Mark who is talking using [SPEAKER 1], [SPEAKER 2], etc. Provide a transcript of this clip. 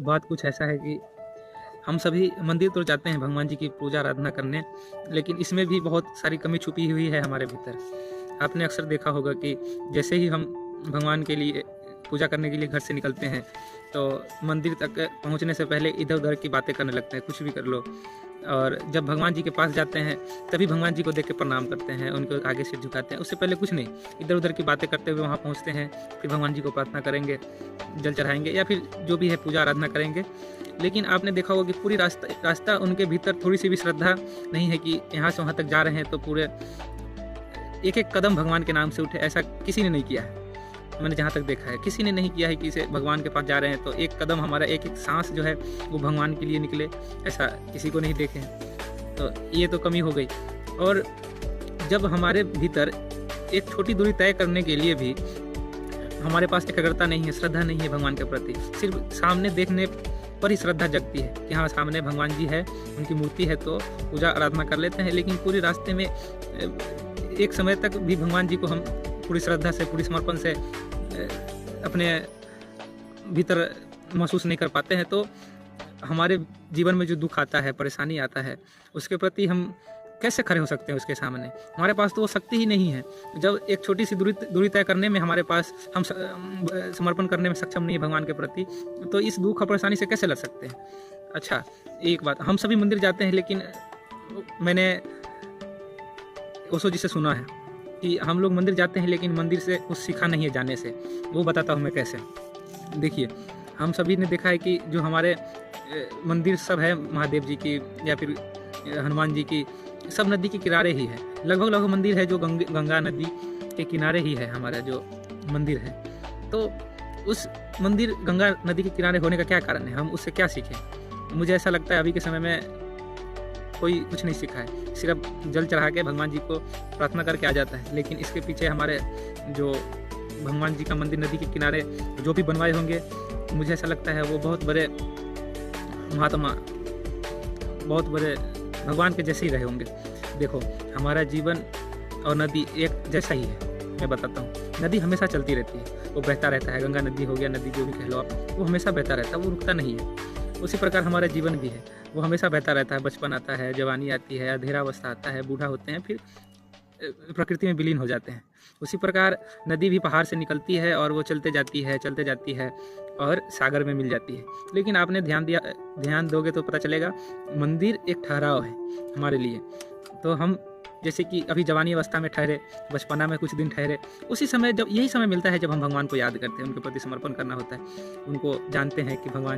[SPEAKER 1] बात कुछ ऐसा है कि हम सभी मंदिर तो जाते हैं भगवान जी की पूजा आराधना करने, लेकिन इसमें भी बहुत सारी कमी छुपी हुई है हमारे भीतर। आपने अक्सर देखा होगा कि जैसे ही हम भगवान के लिए पूजा करने के लिए घर से निकलते हैं तो मंदिर तक पहुंचने से पहले इधर उधर की बातें करने लगते हैं, कुछ भी कर लो। और जब भगवान जी के पास जाते हैं तभी भगवान जी को देख के प्रणाम करते हैं, उनको आगे सिर झुकाते हैं। उससे पहले कुछ नहीं, इधर उधर की बातें करते हुए वहाँ पहुँचते हैं, फिर भगवान जी को प्रार्थना करेंगे, जल चढ़ाएंगे या फिर जो भी है पूजा आराधना करेंगे। लेकिन आपने देखा होगा कि पूरी रास्ता उनके भीतर थोड़ी सी भी श्रद्धा नहीं है कि यहाँ से वहाँ तक जा रहे हैं तो पूरे एक एक कदम भगवान के नाम से उठे। ऐसा किसी ने नहीं किया है, मैंने जहाँ तक देखा है किसी ने नहीं किया है कि इसे भगवान के पास जा रहे हैं तो एक कदम हमारा एक एक सांस जो है वो भगवान के लिए निकले, ऐसा किसी को नहीं देखे हैं। तो ये तो कमी हो गई। और जब हमारे भीतर एक छोटी दूरी तय करने के लिए भी हमारे पास एकाग्रता नहीं है, श्रद्धा नहीं है भगवान के प्रति, सिर्फ सामने देखने पर ही श्रद्धा जगती है कि हाँ सामने भगवान जी है, उनकी मूर्ति है तो पूजा आराधना कर लेते हैं। लेकिन पूरे रास्ते में एक समय तक भी भगवान जी को हम पूरी श्रद्धा से, पूरी समर्पण से अपने भीतर महसूस नहीं कर पाते हैं तो हमारे जीवन में जो दुख आता है, परेशानी आता है, उसके प्रति हम कैसे खड़े हो सकते हैं उसके सामने? हमारे पास तो वो शक्ति ही नहीं है। जब एक छोटी सी दूरी तय करने में हमारे पास हम समर्पण करने में सक्षम नहीं है भगवान के प्रति, तो इस दुख और परेशानी से कैसे लड़ सकते हैं? अच्छा, एक बात, हम सभी मंदिर जाते हैं, लेकिन मैंने ओशो जी से सुना है कि हम लोग मंदिर जाते हैं लेकिन मंदिर से कुछ सीखा नहीं है जाने से। वो बताता हूँ मैं कैसे। देखिए, हम सभी ने देखा है कि जो हमारे मंदिर सब है महादेव जी की या फिर हनुमान जी की, सब नदी के किनारे ही है। लगभग मंदिर है जो गंगा नदी के किनारे ही है हमारा जो मंदिर है। तो उस मंदिर गंगा नदी के किनारे होने का क्या कारण है? हम उससे क्या सीखें? मुझे ऐसा लगता है अभी के समय में कोई कुछ नहीं सीखा है, सिर्फ जल चढ़ा के भगवान जी को प्रार्थना करके आ जाता है। लेकिन इसके पीछे हमारे जो भगवान जी का मंदिर नदी के किनारे जो भी बनवाए होंगे, मुझे ऐसा लगता है वो बहुत बड़े महात्मा, बहुत बड़े भगवान के जैसे ही रहे होंगे। देखो, हमारा जीवन और नदी एक जैसा ही है। मैं बताता हूँ, नदी हमेशा चलती रहती है, वो बहता रहता है। गंगा नदी हो गया, नदी जो भी कह लो आप, वो हमेशा बहता रहता है, वो रुकता नहीं है। उसी प्रकार हमारा जीवन भी है, वो हमेशा बहता रहता है। बचपन आता है, जवानी आती है, अंधेरा अवस्था आता है, बूढ़ा होते हैं, फिर प्रकृति में विलीन हो जाते हैं। उसी प्रकार नदी भी पहाड़ से निकलती है और वो चलते जाती है और सागर में मिल जाती है। लेकिन आपने ध्यान दोगे तो पता चलेगा, मंदिर एक ठहराव है हमारे लिए। तो हम जैसे कि अभी जवानी अवस्था में ठहरे, बचपना में कुछ दिन ठहरे, उसी समय जब यही समय मिलता है जब हम भगवान को याद करते हैं, उनके प्रति समर्पण करना होता है, उनको जानते हैं कि भगवान